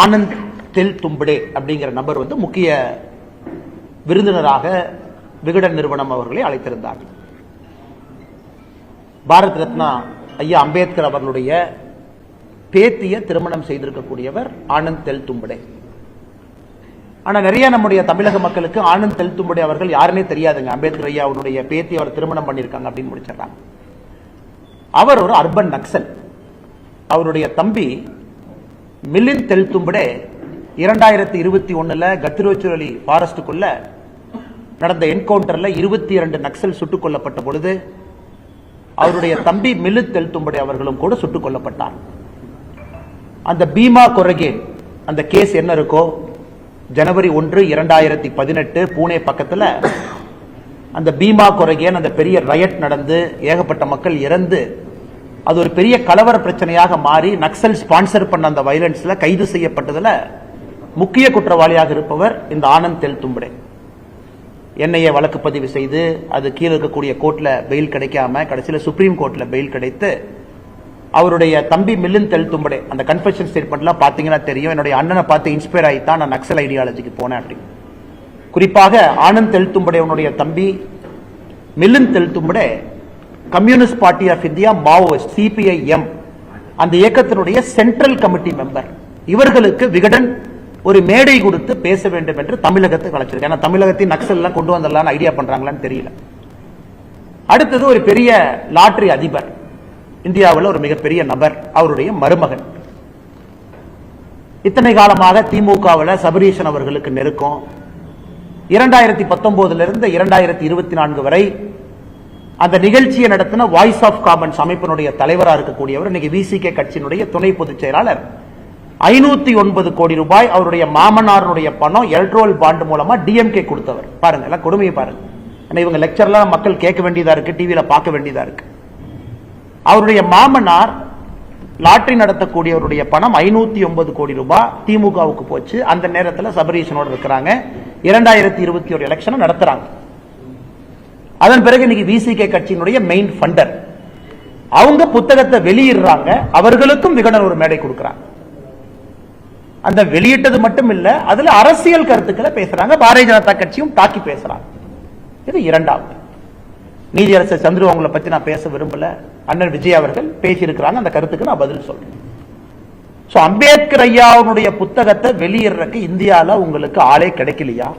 ஆனந்த் தெல் தும்படே அப்படிங்கிற நபர் வந்து முக்கிய விருந்தினராக விகடன் நிறுவனம் அவர்களை அழைத்திருந்தார்கள். பாரத் ரத்னா ஐயா அம்பேத்கர் அவர்களுடைய பேத்திய திருமணம் செய்திருக்கக்கூடியவர் ஆனந்த் தெல் தும்படே. ஆனா நிறைய நம்முடைய தமிழக மக்களுக்கு ஆனந்த் தெல் தும்படே அவர்கள் யாருன்னே தெரியாதுங்க. அம்பேத்கர் ஐயா அவருடைய பேத்தி அவர் திருமணம் பண்ணியிருக்காங்க அப்படின்னு முடிச்சிடறாங்க. அவர் ஒரு அர்பன் நக்சல். அவருடைய தம்பி மிலிந்த் தெல் தும்படே 2021 கத்திரோச்சுரலி ஃபாரஸ்டுக்குள்ள நடந்த என்கவுண்டர்ல 22 நக்சல் சுட்டுக் கொல்லப்பட்ட பொழுது அவருடைய தம்பி மிலிந்த் தெல் தும்படே அவர்களும் கூட சுட்டுக் கொல்லப்பட்டார். அந்த பீமா கொரகேன் அந்த கேஸ் என்ன இருக்கோ, ஜனவரி 1, 2018 பூனே பக்கத்துல அந்த பீமா கொரகேன் அந்த பெரிய ரயட் நடந்து ஏகப்பட்ட மக்கள் இறந்து அது ஒரு பெரிய கலவர பிரச்சனையாக மாறி நக்சல் ஸ்பான்சர் பண்ண அந்த வயலன்ஸ்ல கைது செய்யப்பட்டதுல முக்கிய குற்றவாளியாக இருப்பவர் இந்த ஆனந்த் தெல் தும்படே. என்ஐஏ வழக்கு பதிவு செய்து அது கீழே இருக்கக்கூடிய கோர்ட்ல பெயில் கிடைக்காம கடைசியில் சுப்ரீம் கோர்ட்ல பெயில் கிடைத்து அவருடைய தம்பி மிலிந்த் தெல் தும்படே அந்த கன்ஃபெஷன் ஸ்டேட்மெண்ட்லாம் பாத்தீங்கன்னா தெரியும். என்னுடைய அண்ணனை பார்த்து இன்ஸ்பயர் ஆகி தான் நான் நக்சல் ஐடியாலஜிக்கு போனேன் அப்படி. குறிப்பாக ஆனந்த் தெல் தும்படே உன்னுடைய தம்பி Milind Teltumbde communist party of India Maoist CPIM அந்த இயக்கத்தினுடைய சென்ட்ரல் கமிட்டி மெம்பர். இவர்களுக்கு விகடன் ஒரு மேடை கொடுத்து பேச வேண்டும் என்று தமிழகத்துக்கு அழைச்சிருக்கு. ஏன்னா தமிழகத்தின் நக்சல் எல்லாம் கொண்டு வந்துடலாம்னு ஐடியா பண்றாங்களான்னு தெரியல. அடுத்தது ஒரு பெரிய லாட்டரி அதிபர், இந்தியாவில் ஒரு மிகப்பெரிய நபர், அவருடைய மருமகன். இத்தனை காலமாக திமுகவில் சபரீஷன் அவர்களுக்கு நெருக்கம். 2019 இருந்து 2024 வரை அந்த நிகழ்ச்சியை நடத்தின வாய்ஸ் ஆஃப் காமன்ஸ் அமைப்பினுடைய தலைவராக இருக்கக்கூடியவர் இன்னைக்கு விசிகே கட்சியினுடைய துணை பொதுச் செயலாளர். 509 கோடி ரூபாய் அவருடைய மாமனாருடைய பணம் எலக்ட்ரோல் பாண்ட் மூலமா டிஎம்கே கொடுத்தவர். பாருங்க, எல்லாம் கொடுமையை பாருங்க. இவங்க லெக்சர்லாம் மக்கள் கேட்க வேண்டியதா இருக்கு, டிவியில பார்க்க வேண்டியதா இருக்கு. அவருடைய மாமனார் லாட்டரி நடத்தக்கூடியவருடைய பணம் 509 கோடி ரூபாய் திமுகவுக்கு போச்சு. அந்த நேரத்தில் சபரீஷனோட இருக்கிறாங்க. 2021 எலெக்ஷனை நடத்துறாங்க. அதன் பிறகு இன்னைக்கு விசிகே கட்சியினுடைய மெயின் ஃபண்டர் அவங்க புத்தகத்தை வெளியிடுறாங்க. அவர்களுக்கும் விகடன் ஒரு மேடை கொடுக்கிறாங்க. அந்த வெளியிட்டது மட்டும் இல்ல, அதுல அரசியல் கருத்துக்களை பேசுறாங்க. பாரதிய ஜனதா கட்சியும் தாக்கி பேசுறாங்க. இது இரண்டாவது. நீதியரசர் சந்துரு அவங்களை பத்தி நான் பேச விரும்பல. அண்ணன் விஜய் அவர்கள் பேசியிருக்கிறாங்க, அந்த கருத்துக்கு நான் பதில் சொல்றேன். அம்பேத்கர் ஐயாவுடைய புத்தகத்தை வெளியிடுறதுக்கு இந்தியாவில் உங்களுக்கு ஆளே கிடைக்கலையா?